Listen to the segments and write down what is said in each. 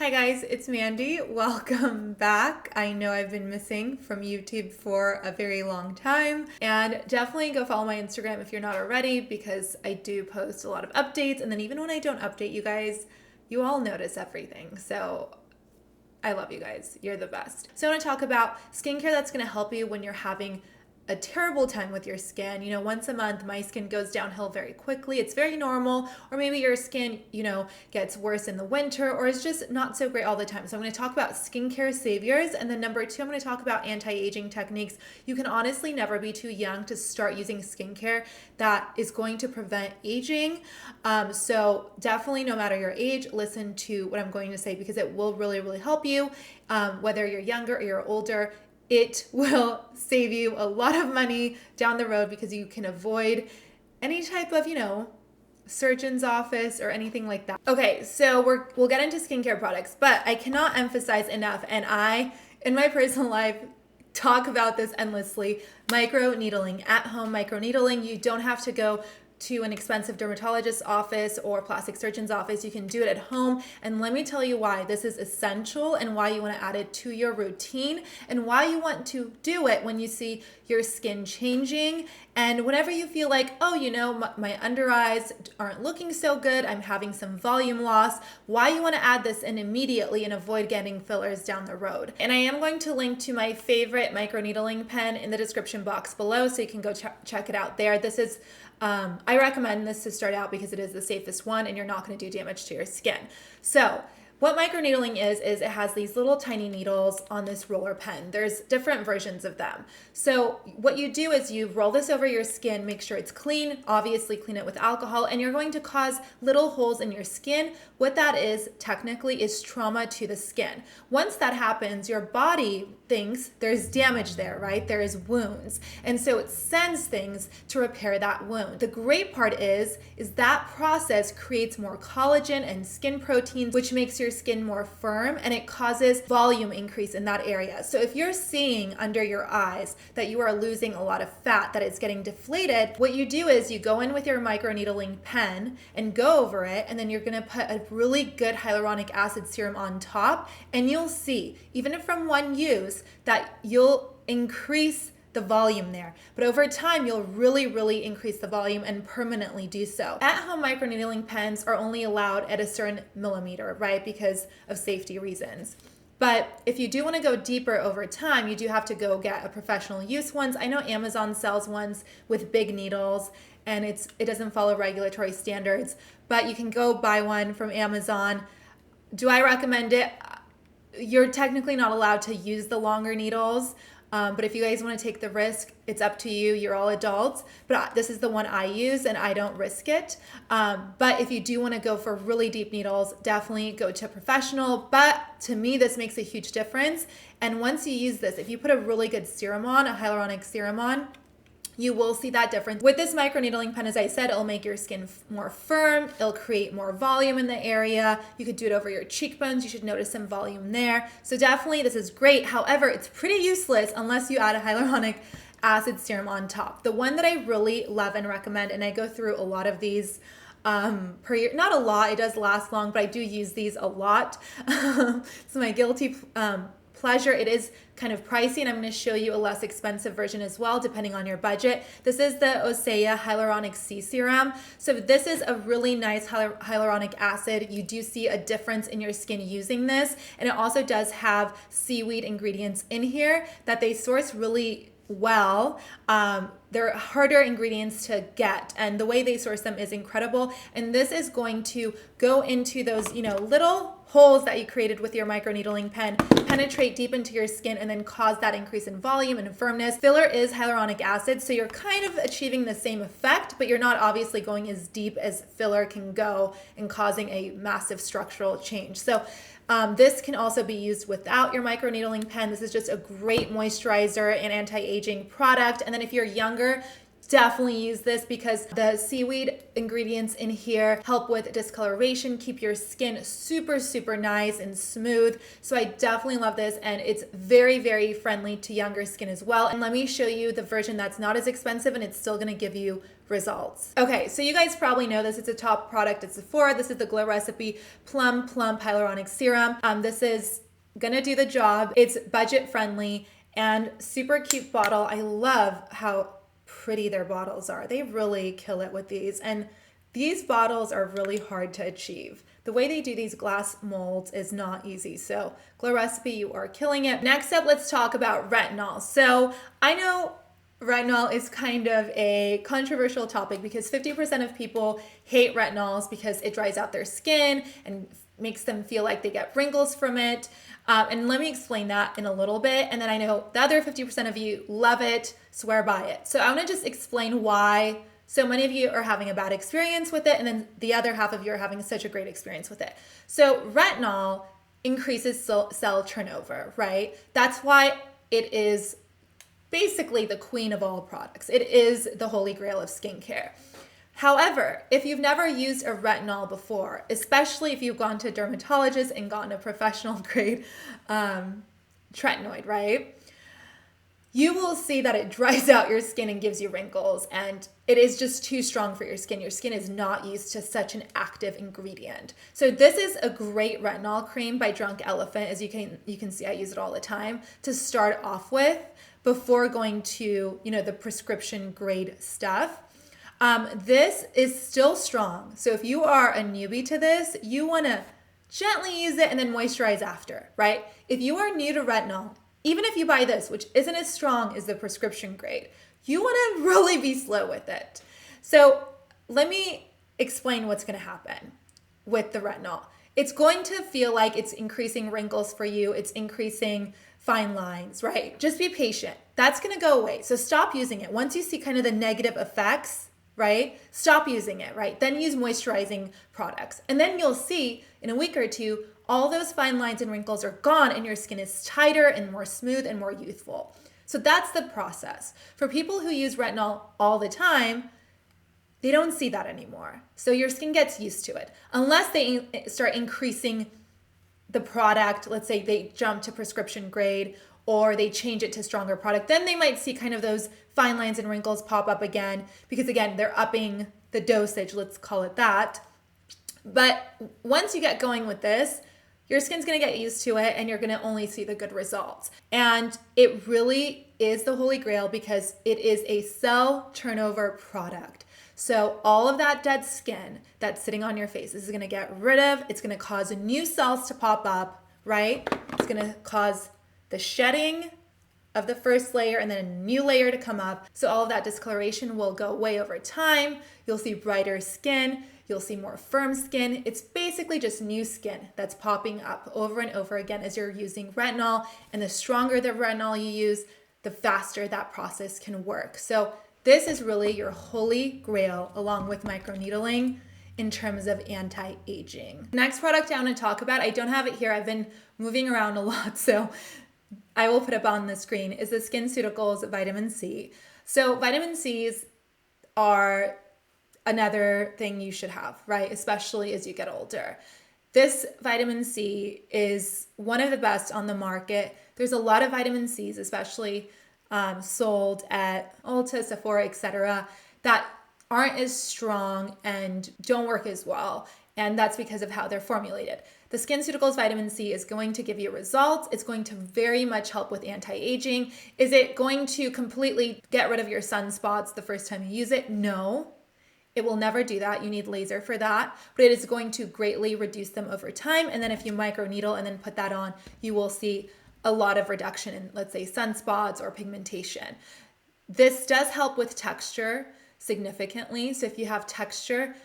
Hi guys, it's Mandy. Welcome back. I know I've been missing from YouTube for a very long time, and definitely go follow my Instagram if you're not already, because I do post a lot of updates, and then even when I don't update you guys, you all notice everything. So I love you guys. You're the best. So I want to talk about skincare that's going to help you when you're having a terrible time with your skin. You know, once a month, my skin goes downhill very quickly. It's very normal. Or maybe your skin, gets worse in the winter, or is just not so great all the time. So I'm going to talk about skincare saviors. And then number two, I'm going to talk about anti-aging techniques. You can honestly never be too young to start using skincare that is going to prevent aging. So definitely, no matter your age, listen to what I'm going to say, because it will really, really help you. Whether you're younger or you're older, it will save you a lot of money down the road, because you can avoid any type of, surgeon's office or anything like that. Okay, so we'll get into skincare products, but I cannot emphasize enough, and I, in my personal life, talk about this endlessly. Microneedling, at home microneedling. You don't have to go to an expensive dermatologist's office or plastic surgeon's office. You can do it at home. And let me tell you why this is essential, and why you want to add it to your routine, and why you want to do it when you see your skin changing. And whenever you feel like, oh, my under eyes aren't looking so good, I'm having some volume loss, why you want to add this in immediately and avoid getting fillers down the road. And I am going to link to my favorite microneedling pen in the description box below, so you can go check it out there. This is I recommend this to start out because it is the safest one, and you're not going to do damage to your skin. So what microneedling is it has these little tiny needles on this roller pen. There's different versions of them. So what you do is you roll this over your skin, make sure it's clean, obviously clean it with alcohol, and you're going to cause little holes in your skin. What that is technically is trauma to the skin. Once that happens, your body thinks there's damage there, right? There is wounds. And so it sends things to repair that wound. The great part is that process creates more collagen and skin proteins, which makes your skin more firm, and it causes volume increase in that area. So if you're seeing under your eyes that you are losing a lot of fat, that it's getting deflated, what you do is you go in with your microneedling pen and go over it, and then you're going to put a really good hyaluronic acid serum on top, and you'll see, even from one use, that you'll increase the volume there. But over time, you'll really, really increase the volume and permanently do so. At-home microneedling pens are only allowed at a certain millimeter, right? Because of safety reasons. But if you do want to go deeper over time, you do have to go get a professional use ones. I know Amazon sells ones with big needles, and it doesn't follow regulatory standards, but you can go buy one from Amazon. Do I recommend it? You're technically not allowed to use the longer needles. But if you guys want to take the risk, it's up to you. You're all adults. But this is the one I use, and I don't risk it. But if you do want to go for really deep needles, definitely go to a professional. But to me, this makes a huge difference. And once you use this, if you put a really good serum on, a hyaluronic serum on, you will see that difference. With this microneedling pen, as I said, it'll make your skin more firm. It'll create more volume in the area. You could do it over your cheekbones. You should notice some volume there. So definitely this is great. However, it's pretty useless unless you add a hyaluronic acid serum on top. The one that I really love and recommend, and I go through a lot of these per year. Not a lot, it does last long, but I do use these a lot. It's my guilty pleasure. It is kind of pricey, and I'm going to show you a less expensive version as well, depending on your budget. This is the Osea Hyaluronic C Serum. So this is a really nice hyaluronic acid. You do see a difference in your skin using this, and it also does have seaweed ingredients in here that they source really well. They're harder ingredients to get, and the way they source them is incredible. And this is going to go into those, little holes that you created with your microneedling pen, penetrate deep into your skin, and then cause that increase in volume and firmness. Filler is hyaluronic acid, so you're kind of achieving the same effect, but you're not obviously going as deep as filler can go and causing a massive structural change. So this can also be used without your microneedling pen. This is just a great moisturizer and anti-aging product. And then if you're younger, definitely use this because the seaweed ingredients in here help with discoloration, keep your skin super, super nice and smooth. So I definitely love this, and it's very, very friendly to younger skin as well. And let me show you the version that's not as expensive and it's still gonna give you results. Okay, so you guys probably know this. It's a top product at Sephora. This is the Glow Recipe Plum Hyaluronic Serum. This is gonna do the job. It's budget friendly and super cute bottle. I love how pretty their bottles are. They really kill it with these. And these bottles are really hard to achieve. The way they do these glass molds is not easy. So Glow Recipe, you are killing it. Next up, let's talk about retinol. So I know retinol is kind of a controversial topic because 50% of people hate retinols because it dries out their skin and makes them feel like they get wrinkles from it. And let me explain that in a little bit. And then I know the other 50% of you love it, swear by it. So I want to just explain why so many of you are having a bad experience with it, and then the other half of you are having such a great experience with it. So retinol increases cell turnover, right? That's why it is basically the queen of all products. It is the holy grail of skincare. However, if you've never used a retinol before, especially if you've gone to a dermatologist and gotten a professional grade retinoid, right? You will see that it dries out your skin and gives you wrinkles, and it is just too strong for your skin. Your skin is not used to such an active ingredient. So this is a great retinol cream by Drunk Elephant. As you can see, I use it all the time to start off with before going to, the prescription grade stuff. This is still strong. So if you are a newbie to this, you want to gently use it and then moisturize after, right? If you are new to retinol, even if you buy this, which isn't as strong as the prescription grade, you want to really be slow with it. So let me explain what's going to happen with the retinol. It's going to feel like it's increasing wrinkles for you. It's increasing fine lines, right? Just be patient. That's going to go away. So stop using it. Once you see kind of the negative effects, right? Stop using it, right? Then use moisturizing products. And then you'll see in a week or two, all those fine lines and wrinkles are gone and your skin is tighter and more smooth and more youthful. So that's the process. For people who use retinol all the time, they don't see that anymore. So your skin gets used to it. Unless they start increasing the product, let's say they jump to prescription grade or they change it to stronger product, then they might see kind of those fine lines and wrinkles pop up again because again, they're upping the dosage, let's call it that. But once you get going with this, your skin's gonna get used to it and you're gonna only see the good results. And it really is the holy grail because it is a cell turnover product. So all of that dead skin that's sitting on your face, this is gonna get rid of, it's gonna cause new cells to pop up, right? It's gonna cause the shedding of the first layer and then a new layer to come up. So all of that discoloration will go away over time. You'll see brighter skin. You'll see more firm skin. It's basically just new skin that's popping up over and over again as you're using retinol. And the stronger the retinol you use, the faster that process can work. So this is really your holy grail along with microneedling in terms of anti-aging. Next product I want to talk about, I don't have it here. I've been moving around a lot, so I will put it up on the screen, is the SkinCeuticals Vitamin C. So vitamin C's are another thing you should have, right? Especially as you get older. This vitamin C is one of the best on the market. There's a lot of vitamin C's, especially sold at Ulta, Sephora, etc., that aren't as strong and don't work as well. And that's because of how they're formulated. The SkinCeuticals Vitamin C is going to give you results. It's going to very much help with anti-aging. Is it going to completely get rid of your sunspots the first time you use it? No. It will never do that. You need laser for that, but it is going to greatly reduce them over time. And then if you microneedle and then put that on, you will see a lot of reduction in, let's say, sunspots or pigmentation. This does help with texture significantly. So if you have texture,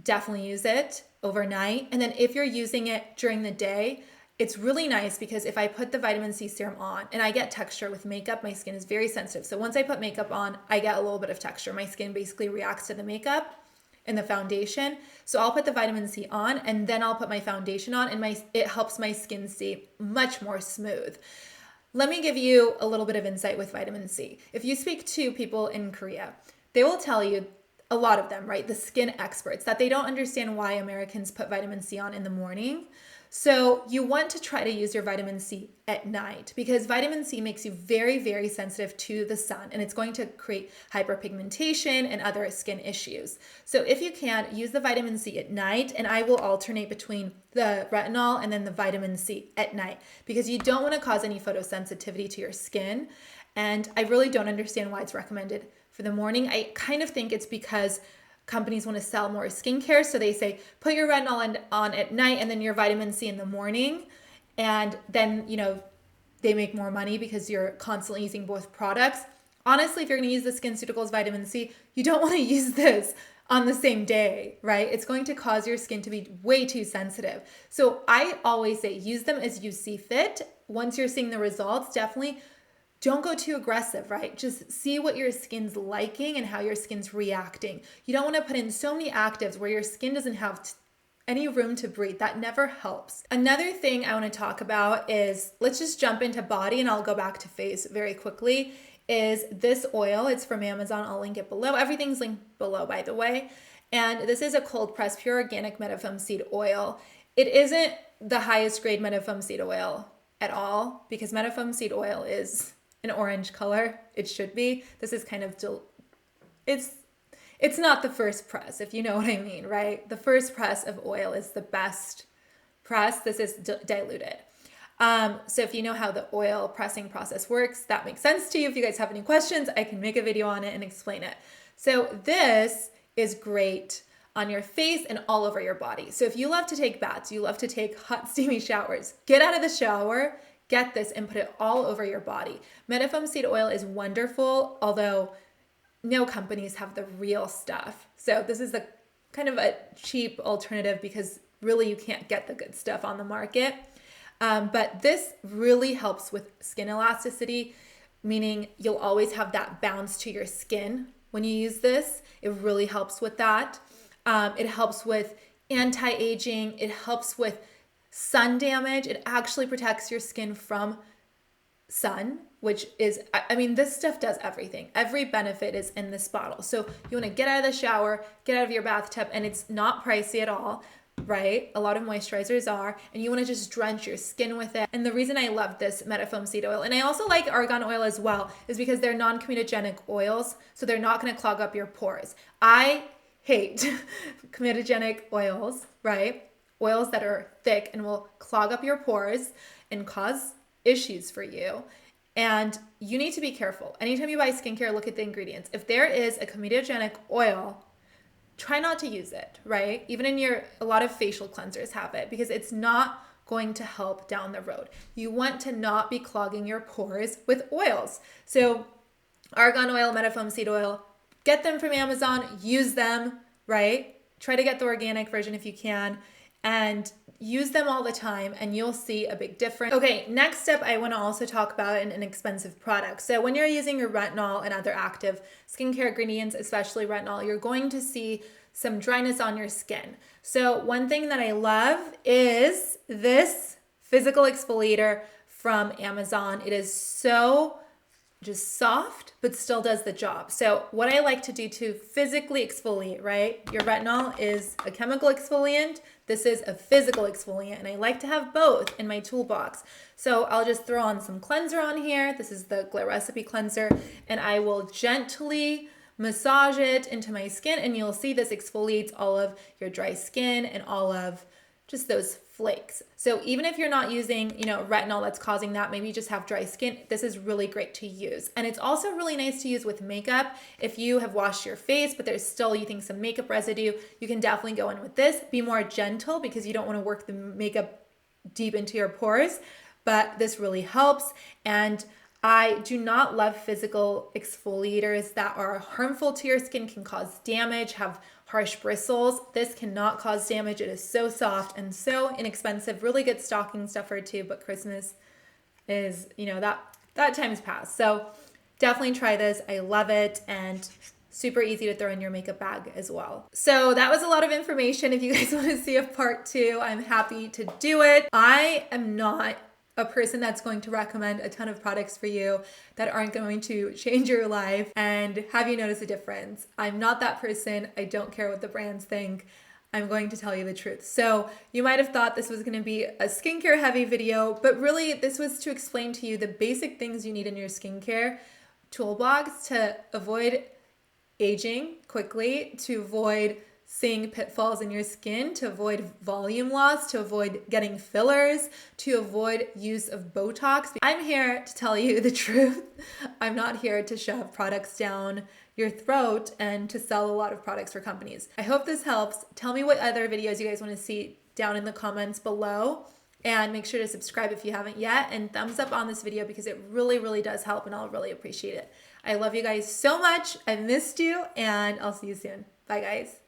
definitely use it overnight. And then if you're using it during the day, it's really nice because if I put the vitamin C serum on and I get texture with makeup, my skin is very sensitive. So once I put makeup on, I get a little bit of texture. My skin basically reacts to the makeup and the foundation. So I'll put the vitamin C on and then I'll put my foundation on and it helps my skin stay much more smooth. Let me give you a little bit of insight with vitamin C. If you speak to people in Korea, they will tell you, a lot of them, right? The skin experts, that they don't understand why Americans put vitamin C on in the morning. So you want to try to use your vitamin C at night, because vitamin C makes you very, very sensitive to the sun, and it's going to create hyperpigmentation and other skin issues. So if you can, use the vitamin C at night, and I will alternate between the retinol and then the vitamin C at night, because you don't want to cause any photosensitivity to your skin. And I really don't understand why it's recommended for the morning. I kind of think it's because companies want to sell more skincare. So they say, put your retinol on at night and then your vitamin C in the morning. And then, they make more money because you're constantly using both products. Honestly, if you're going to use the SkinCeuticals vitamin C, you don't want to use this on the same day, right? It's going to cause your skin to be way too sensitive. So I always say, use them as you see fit. Once you're seeing the results, definitely don't go too aggressive, right? Just see what your skin's liking and how your skin's reacting. You don't want to put in so many actives where your skin doesn't have any room to breathe. That never helps. Another thing I want to talk about is, let's just jump into body, and I'll go back to face very quickly, is this oil. It's from Amazon. I'll link it below. Everything's linked below, by the way. And this is a cold pressed pure organic metafoam seed oil. It isn't the highest grade metafoam seed oil at all, because metafoam seed oil is an orange color. It should be. This is kind of, it's not the first press, if you know what I mean, right? The first press of oil is the best press. This is diluted. So if you know how the oil pressing process works, that makes sense to you. If you guys have any questions, I can make a video on it and explain it. So this is great on your face and all over your body. So if you love to take baths, you love to take hot, steamy showers, get out of the shower, get this and put it all over your body. Metafoam seed oil is wonderful, although no companies have the real stuff. So this is the kind of a cheap alternative, because really you can't get the good stuff on the market. But this really helps with skin elasticity, meaning you'll always have that bounce to your skin when you use this. It really helps with that. It helps with anti-aging. It helps with sun damage. It actually protects your skin from sun, which is, this stuff does everything. Every benefit is in this bottle. So you want to get out of the shower, get out of your bathtub, and it's not pricey at all, right? A lot of moisturizers are, and you want to just drench your skin with it. And the reason I love this metafoam seed oil, and I also like argan oil as well, is because they're non-comedogenic oils, so they're not going to clog up your pores. I hate comedogenic oils, right? Oils that are thick and will clog up your pores and cause issues for you. And you need to be careful. Anytime you buy skincare, look at the ingredients. If there is a comedogenic oil, try not to use it, right? Even a lot of facial cleansers have it, because it's not going to help down the road. You want to not be clogging your pores with oils. So argan oil, metafoam seed oil, get them from Amazon, use them, right? Try to get the organic version if you can, and use them all the time, and you'll see a big difference. Okay, next step, I want to also talk about an inexpensive product. So when you're using your retinol and other active skincare ingredients, especially retinol, you're going to see some dryness on your skin. So one thing that I love is this physical exfoliator from Amazon. It is so just soft, but still does the job. So what I like to do to physically exfoliate, right? Your retinol is a chemical exfoliant. This is a physical exfoliant, and I like to have both in my toolbox. So I'll just throw on some cleanser on here. This is the Glow Recipe Cleanser, and I will gently massage it into my skin, and you'll see this exfoliates all of your dry skin and all of just those flakes. So even if you're not using, retinol that's causing that, maybe you just have dry skin, this is really great to use. And it's also really nice to use with makeup. If you have washed your face, but there's still, you think, some makeup residue, you can definitely go in with this. Be more gentle, because you don't want to work the makeup deep into your pores, but this really helps. And I do not love physical exfoliators that are harmful to your skin, can cause damage, have harsh bristles. This cannot cause damage. It is so soft and so inexpensive. Really good stocking stuffer too, but Christmas is, that time's passed. So definitely try this. I love it, and super easy to throw in your makeup bag as well. So that was a lot of information. If you guys want to see a part 2, I'm happy to do it. I am not a person that's going to recommend a ton of products for you that aren't going to change your life and have you notice a difference. I'm not that person. I don't care what the brands think. I'm going to tell you the truth. So you might have thought this was going to be a skincare heavy video, but really this was to explain to you the basic things you need in your skincare toolbox to avoid aging quickly, to avoid seeing pitfalls in your skin, to avoid volume loss, to avoid getting fillers, to avoid use of Botox. I'm here to tell you the truth. I'm not here to shove products down your throat and to sell a lot of products for companies. I hope this helps. Tell me what other videos you guys want to see down in the comments below. And make sure to subscribe if you haven't yet, and thumbs up on this video because it really, really does help and I'll really appreciate it. I love you guys so much. I missed you and I'll see you soon. Bye guys.